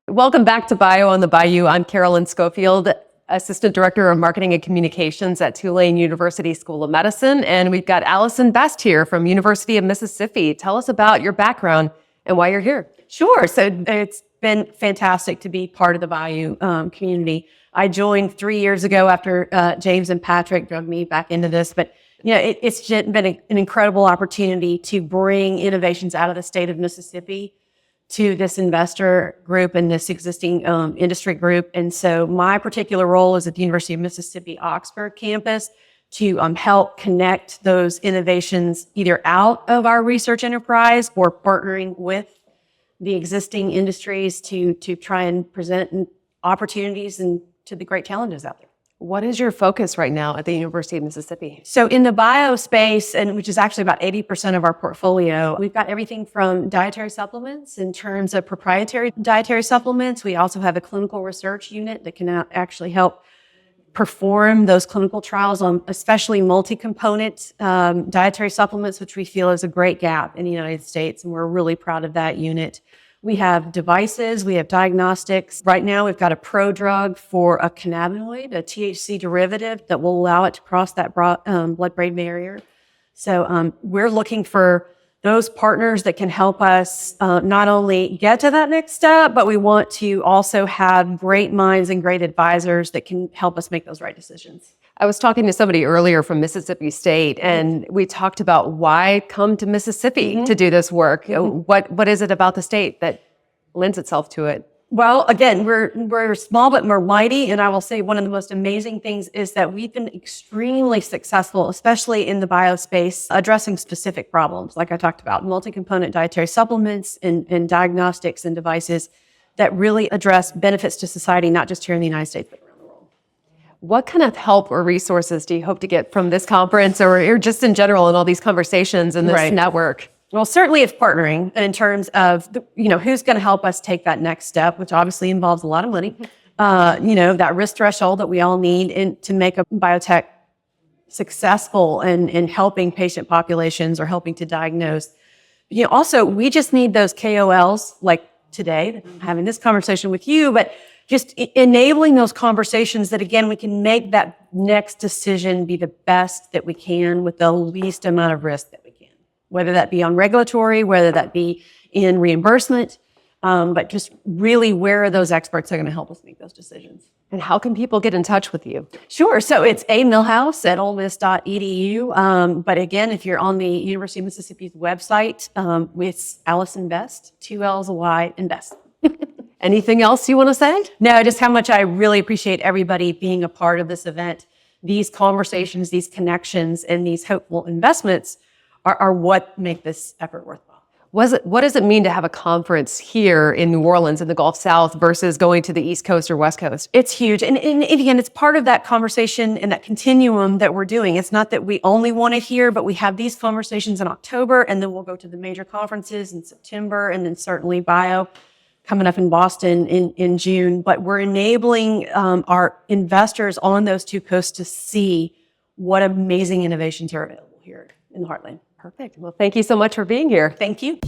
Welcome back to Bio on the Bayou. I'm Carolyn Schofield, Assistant Director of Marketing and Communications at Tulane University School of Medicine. And we've got Allyson Best here from University of Mississippi. Tell us about your background and why you're here. Sure. So it's been fantastic to be part of the Bayou community. I joined 3 years ago after James and Patrick drug me back into this. But it's been an incredible opportunity to bring innovations out of the state of Mississippi to this investor group and this existing industry group. And so my particular role is at the University of Mississippi Oxford campus to help connect those innovations either out of our research enterprise or partnering with the existing industries to try and present opportunities and to the great challenges out there. What is your focus right now at the University of Mississippi? So in the bio space, and which is actually about 80% of our portfolio, we've got everything from dietary supplements in terms of proprietary dietary supplements. We also have a clinical research unit that can actually help perform those clinical trials on especially multi-component dietary supplements, which we feel is a great gap in the United States, and we're really proud of that unit. We have devices, we have diagnostics. Right now, we've got a prodrug for a cannabinoid, a THC derivative that will allow it to cross that blood-brain barrier. So we're looking for those partners that can help us not only get to that next step, but we want to also have great minds and great advisors that can help us make those right decisions. I was talking to somebody earlier from Mississippi State, and we talked about why come to Mississippi to do this work. What is it about the state that lends itself to it? Well, again, we're small, but we're mighty. And I will say one of the most amazing things is that we've been extremely successful, especially in the bio space, addressing specific problems. Like I talked about, multi-component dietary supplements and diagnostics and devices that really address benefits to society, not just here in the United States, but around the world. What kind of help or resources do you hope to get from this conference or just in general in all these conversations and this network? Well, certainly it's partnering in terms of, who's going to help us take that next step, which obviously involves a lot of money. That risk threshold that we all need to make a biotech successful in helping patient populations or helping to diagnose. Also, we just need those KOLs like today, I'm having this conversation with you, but just enabling those conversations that, again, we can make that next decision be the best that we can with the least amount of risk that we can. Whether that be on regulatory, whether that be in reimbursement, but just really where are those experts that are going to help us make those decisions. And how can people get in touch with you? Sure. So it's amillhouse@olemiss.edu. But again, if you're on the University of Mississippi's website, it's Allyson Best, 2 L's, a Y, and Best. Anything else you want to say? No, just how much I really appreciate everybody being a part of this event. These conversations, these connections, and these hopeful investments are what make this effort worthwhile. What does it mean to have a conference here in New Orleans in the Gulf South versus going to the East Coast or West Coast? It's huge. And again, it's part of that conversation and that continuum that we're doing. It's not that we only want it here, but we have these conversations in October, and then we'll go to the major conferences in September, and then certainly Bio coming up in Boston in June. But we're enabling our investors on those two coasts to see what amazing innovations are available here in the heartland. Perfect. Well, thank you so much for being here. Thank you.